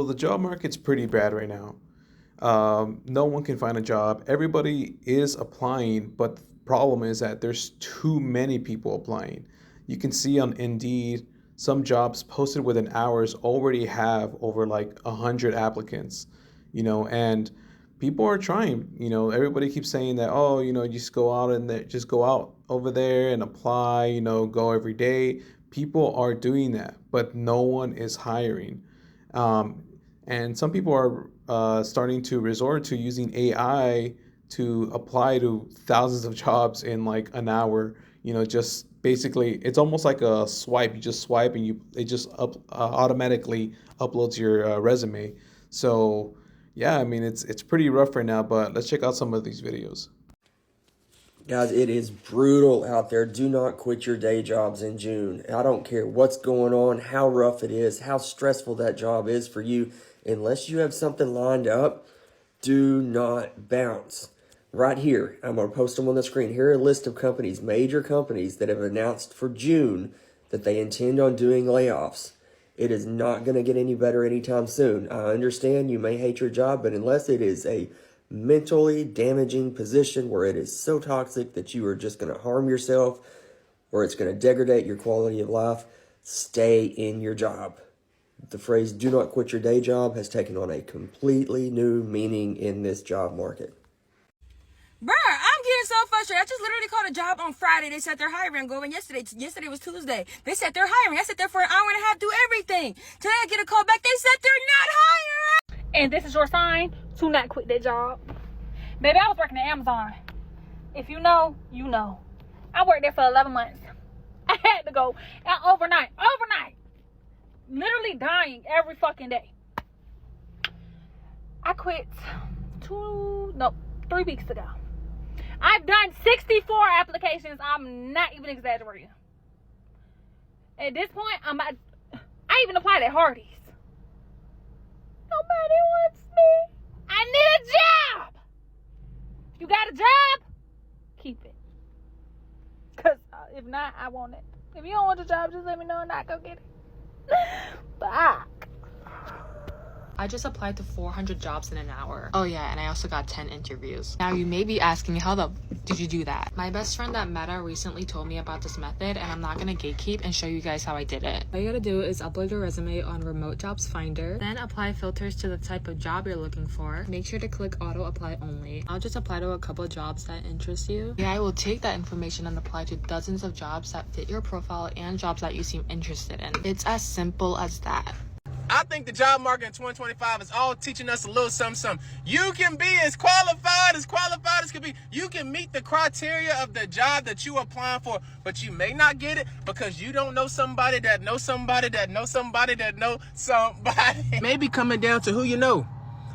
So the job market's pretty bad right now. No one can find a job. Everybody is applying, but the problem is that there's too many people applying. You can see on Indeed, some jobs posted within hours already have over like 100 applicants, and people are trying. Everybody keeps saying that, oh, just go out and just go out over there and apply, go every day. People are doing that, but no one is hiring. Um, and some people are starting to resort to using AI to apply to thousands of jobs in like an hour. Just basically, it's almost like a swipe. You just swipe and it just automatically uploads your resume. So yeah, I mean it's pretty rough right now. But let's check out some of these videos. Guys, it is brutal out there. Do not quit your day jobs in June. I don't care what's going on, how rough it is, how stressful that job is for you. Unless you have something lined up, do not bounce. Right here, I'm going to post them on the screen. Here are a list of companies, major companies that have announced for June that they intend on doing layoffs. It is not going to get any better anytime soon. I understand you may hate your job, but unless it is a mentally damaging position where it is so toxic that you are just going to harm yourself or it's going to degrade your quality of life, stay in your job. The phrase "do not quit your day job" has taken on a completely new meaning in this job market. Bruh, I'm getting so frustrated. I just literally called a job on Friday. They said they're hiring. Going yesterday was Tuesday. They said they're hiring. I sat there for an hour and a half, do everything. Today I get a call back. They said they're not hiring. And this is your sign to not quit that job. Baby, I was working at Amazon. If you know, you know. I worked there for 11 months. I had to go overnight. Literally dying every fucking day. I quit 3 weeks ago. I've done 64 applications. I'm not even exaggerating. At this point, I even applied at Hardee's. Nobody wants me. I need a job. You got a job? Keep it. Because if not, I want it. If you don't want the job, just let me know and I'll go get it. Bye. I just applied to 400 jobs in an hour. Oh yeah, and I also got 10 interviews. Now you may be asking, how the did you do that? My best friend at Meta recently told me about this method, and I'm not gonna gatekeep and show you guys how I did it. All you gotta do is upload your resume on Remote Jobs Finder, then apply filters to the type of job you're looking for. Make sure to click auto apply only. I'll just apply to a couple of jobs that interest you. AI will take that information and apply to dozens of jobs that fit your profile and jobs that you seem interested in. It's as simple as that. I think the job market in 2025 is all teaching us a little something. You can be as qualified as can be. You can meet the criteria of the job that you are applying for, but you may not get it because you don't know somebody that knows somebody that knows somebody that knows somebody. Maybe coming down to who you know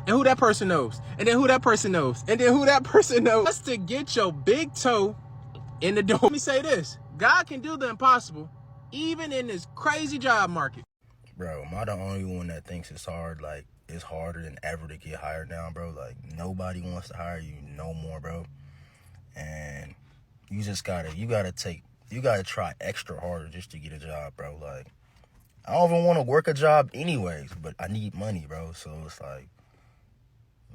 and who that person knows, and then who that person knows, and then who that person knows. Just to get your big toe in the door. Let me say this. God can do the impossible, even in this crazy job market. Bro, am I the only one that thinks it's hard? Like, it's harder than ever to get hired now, bro. Like, nobody wants to hire you no more, bro. And you just gotta try extra harder just to get a job, bro. Like, I don't even want to work a job anyways, but I need money, bro. So it's like,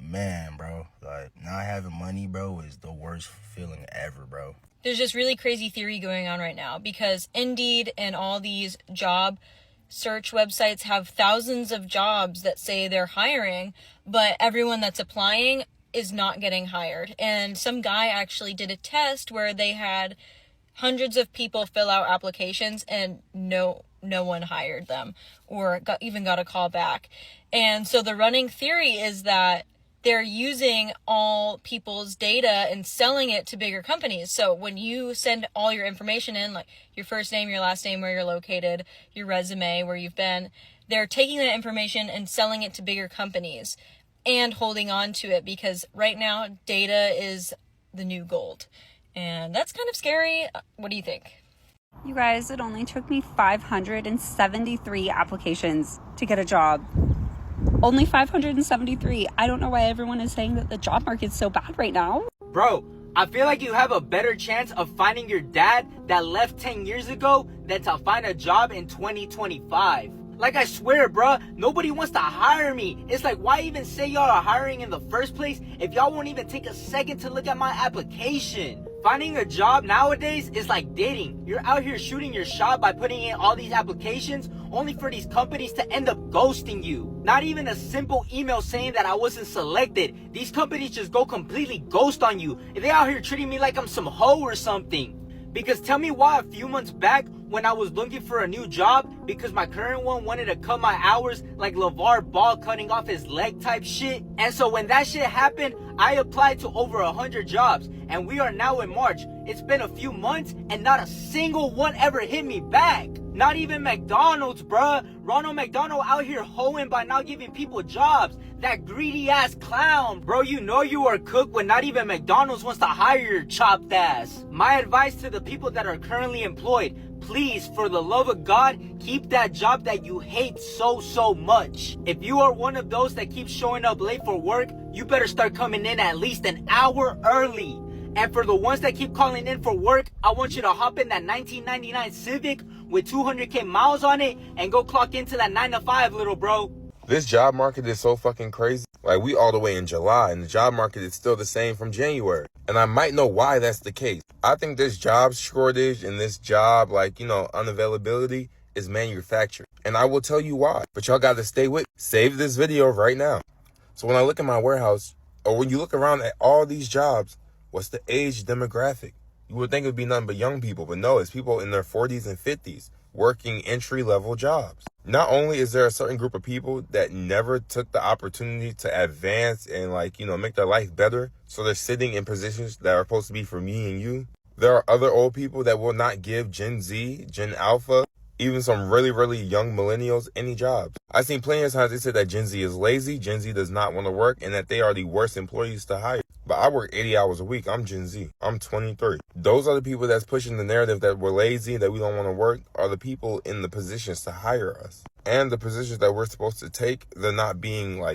man, bro, like, not having money, bro, is the worst feeling ever, bro. There's this really crazy theory going on right now because Indeed and all these job search websites have thousands of jobs that say they're hiring, but everyone that's applying is not getting hired. And some guy actually did a test where they had hundreds of people fill out applications and no one hired them or got a call back. And so the running theory is that they're using all people's data and selling it to bigger companies. So when you send all your information in, like your first name, your last name, where you're located, your resume, where you've been, they're taking that information and selling it to bigger companies and holding on to it because right now data is the new gold. And that's kind of scary. What do you think? You guys, it only took me 573 applications to get a job. Only 573. I don't know why everyone is saying that the job market's so bad right now. Bro, I feel like you have a better chance of finding your dad that left 10 years ago than to find a job in 2025. Like, I swear, bruh, nobody wants to hire me. It's like, why even say y'all are hiring in the first place if y'all won't even take a second to look at my application? Finding a job nowadays is like dating. You're out here shooting your shot by putting in all these applications only for these companies to end up ghosting you. Not even a simple email saying that I wasn't selected. These companies just go completely ghost on you. They out here treating me like I'm some hoe or something. Because tell me why a few months back when I was looking for a new job because my current one wanted to cut my hours like LeVar Ball cutting off his leg type shit. And so when that shit happened, I applied to over 100 jobs and we are now in March. It's been a few months and not a single one ever hit me back. Not even McDonald's, bruh. Ronald McDonald out here hoeing by not giving people jobs. That greedy ass clown. Bro, you know you are cooked when not even McDonald's wants to hire your chopped ass. My advice to the people that are currently employed, please, for the love of God, keep that job that you hate so much. If you are one of those that keeps showing up late for work, you better start coming in at least an hour early. And for the ones that keep calling in for work, I want you to hop in that 1999 Civic with 200K miles on it and go clock into that 9 to 5, little bro. This job market is so fucking crazy. Like, we all the way in July, and the job market is still the same from January. And I might know why that's the case. I think this job shortage and this job, unavailability is manufactured. And I will tell you why. But y'all got to stay with me. Save this video right now. So when I look at my warehouse, or when you look around at all these jobs, what's the age demographic? You would think it would be nothing but young people, but no, it's people in their 40s and 50s working entry-level jobs. Not only is there a certain group of people that never took the opportunity to advance and make their life better, so they're sitting in positions that are supposed to be for me and you. There are other old people that will not give Gen Z, Gen Alpha, even some really, really young millennials any jobs. I've seen plenty of times they said that Gen Z is lazy, Gen Z does not want to work, and that they are the worst employees to hire. But I work 80 hours a week. I'm Gen Z. I'm 23. Those are the people that's pushing the narrative that we're lazy, that we don't want to work, are the people in the positions to hire us. And the positions that we're supposed to take, they're not being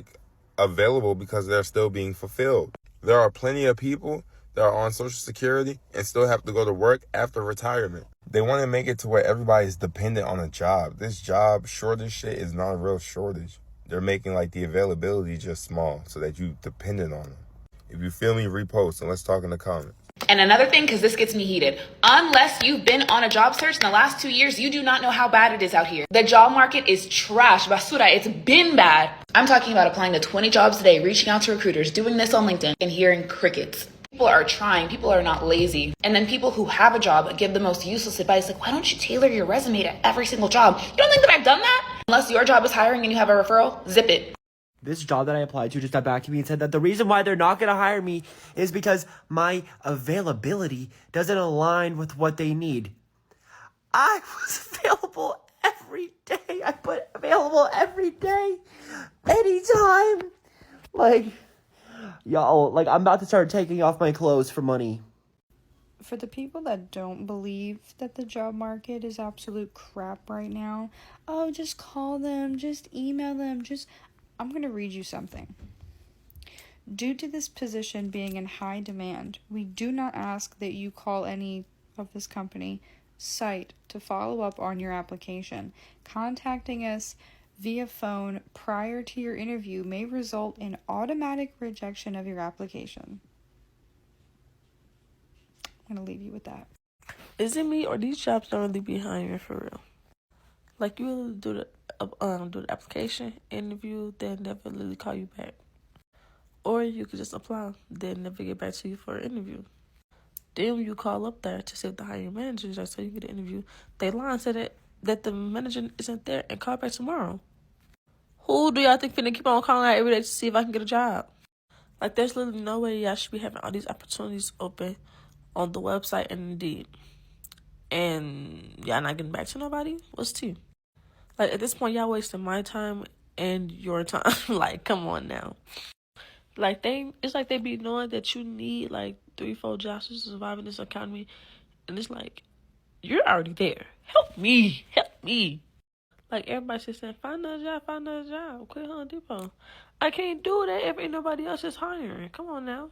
available because they're still being fulfilled. There are plenty of people that are on Social Security and still have to go to work after retirement. They want to make it to where everybody's dependent on a job. This job shortage shit is not a real shortage. They're making the availability just small so that you dependent on them. If you feel me, repost and let's talk in the comments. And another thing, because this gets me heated, unless you've been on a job search in the last 2 years, you do not know how bad it is out here. The job market is trash. Basura, it's been bad. I'm talking about applying to 20 jobs a day, reaching out to recruiters, doing this on LinkedIn, and hearing crickets. People are trying. People are not lazy. And then people who have a job give the most useless advice, why don't you tailor your resume to every single job? You don't think that I've done that? Unless your job is hiring and you have a referral, zip it. This job that I applied to just got back to me and said that the reason why they're not going to hire me is because my availability doesn't align with what they need. I was available every day. I put available every day, anytime. Y'all, I'm about to start taking off my clothes for money. For the people that don't believe that the job market is absolute crap right now, just call them, just email them, I'm going to read you something. Due to this position being in high demand, we do not ask that you call any of this company site to follow up on your application. Contacting us via phone prior to your interview may result in automatic rejection of your application. I'm going to leave you with that. Is it me or these jobs don't really be hiring for real? You will do the application, interview, then never really call you back. Or you could just apply, then never get back to you for an interview. Then when you call up there to see if the hiring managers are so you get an interview, they lie and say that the manager isn't there and call back tomorrow. Who do y'all think finna keep on calling out every day to see if I can get a job? There's literally no way y'all should be having all these opportunities open on the website and Indeed. And y'all not getting back to nobody? What's tea? At this point, y'all wasting my time and your time. Come on now. It's they be knowing that you need 3-4 jobs to survive in this economy. And it's you're already there. Help me. Everybody's just saying, find another job. Quit Home Depot. I can't do that if ain't nobody else is hiring. Come on now.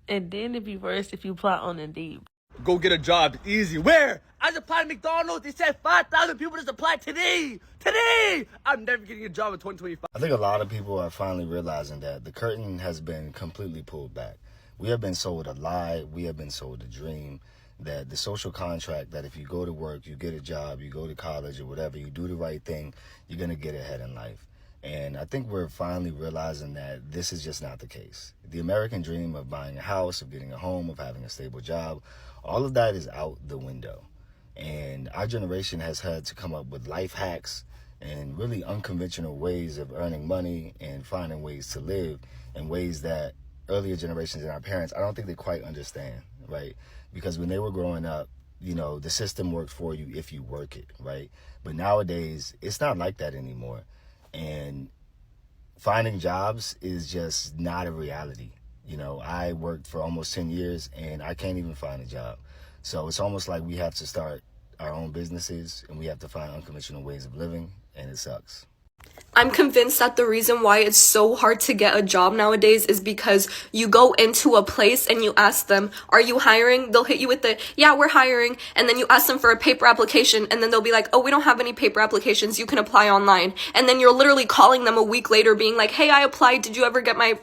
And then it'd be worse if you apply on Indeed. Go get a job, easy. Where? I just applied to McDonald's. They said 5,000 people just applied today. Today! I'm never getting a job in 2025. I think a lot of people are finally realizing that the curtain has been completely pulled back. We have been sold a lie. We have been sold a dream that the social contract that if you go to work, you get a job, you go to college or whatever, you do the right thing, you're going to get ahead in life. And I think we're finally realizing that this is just not the case. The American dream of buying a house, of getting a home, of having a stable job, all of that is out the window. And our generation has had to come up with life hacks and really unconventional ways of earning money and finding ways to live in ways that earlier generations and our parents, I don't think they quite understand, right? Because when they were growing up, you know, the system works for you if you work it, right? But nowadays, it's not like that anymore. And finding jobs is just not a reality. You know, I worked for almost 10 years and I can't even find a job. So it's almost like we have to start our own businesses and we have to find unconventional ways of living, and it sucks. I'm convinced that the reason why it's so hard to get a job nowadays is because you go into a place and you ask them, are you hiring? They'll hit you with the, yeah, we're hiring. And then you ask them for a paper application and then they'll be like, oh, we don't have any paper applications. You can apply online. And then you're literally calling them a week later being like, hey, I applied. Did you ever get my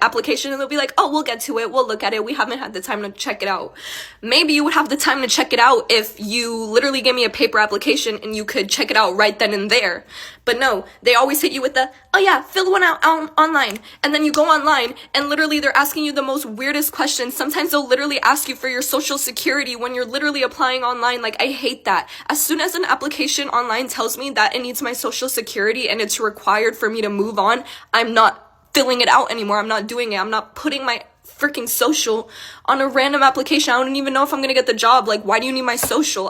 application? And they'll be like, oh, we'll get to it. We'll look at it. We haven't had the time to check it out. Maybe you would have the time to check it out if you literally gave me a paper application and you could check it out right then and there. But no, they always hit you with the, oh yeah, fill one out online. And then you go online and literally they're asking you the most weirdest questions. Sometimes they'll literally ask you for your social security when you're literally applying online. Like, I hate that. As soon as an application online tells me that it needs my social security and it's required for me to move on, I'm not filling it out anymore. I'm not doing it. I'm not putting my freaking social on a random application. I don't even know if I'm gonna get the job. Like, why do you need my social?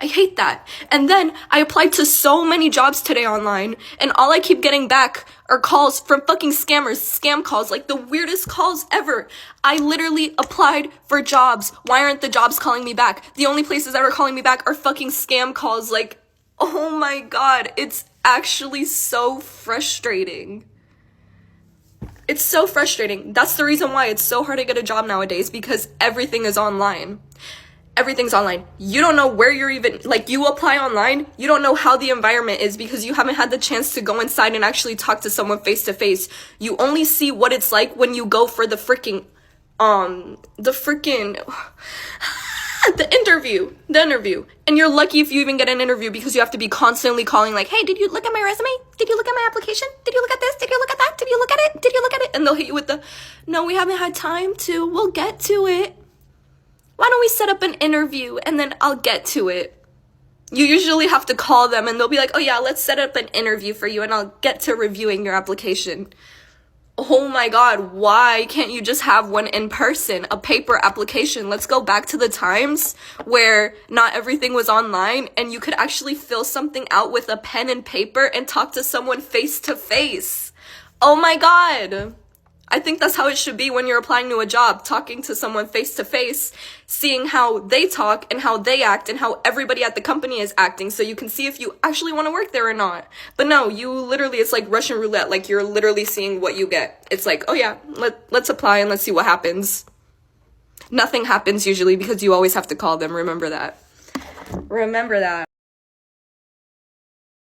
I hate that. And then I applied to so many jobs today online and all I keep getting back are calls from fucking scammers, scam calls, like the weirdest calls ever. I literally applied for jobs. Why aren't the jobs calling me back? The only places that are calling me back are fucking scam calls. Like, oh my God, it's actually so frustrating. It's so frustrating. That's the reason why it's so hard to get a job nowadays, because everything is online. Everything's online. You don't know where you're even, like, you apply online, you don't know how the environment is because you haven't had the chance to go inside and actually talk to someone face to face. You only see what it's like when you go for the interview. And you're lucky if you even get an interview because you have to be constantly calling like, hey, did you look at my resume? Did you look at my application? Did you look at this? Did you look at that? Did you look at it? Did you look at it? And they'll hit you with the, no, we haven't had time to. We'll get to it. Why don't we set up an interview and then I'll get to it? You usually have to call them and they'll be like, oh yeah, let's set up an interview for you and I'll get to reviewing your application. Oh my God, why can't you just have one in person, a paper application? Let's go back to the times where not everything was online and you could actually fill something out with a pen and paper and talk to someone face to face. Oh my God. I think that's how it should be when you're applying to a job, talking to someone face to face, seeing how they talk and how they act and how everybody at the company is acting so you can see if you actually want to work there or not. But no, you literally, it's like Russian roulette. Like, you're literally seeing what you get. It's like, oh yeah, let's apply and let's see what happens. Nothing happens usually because you always have to call them. Remember that. Remember that.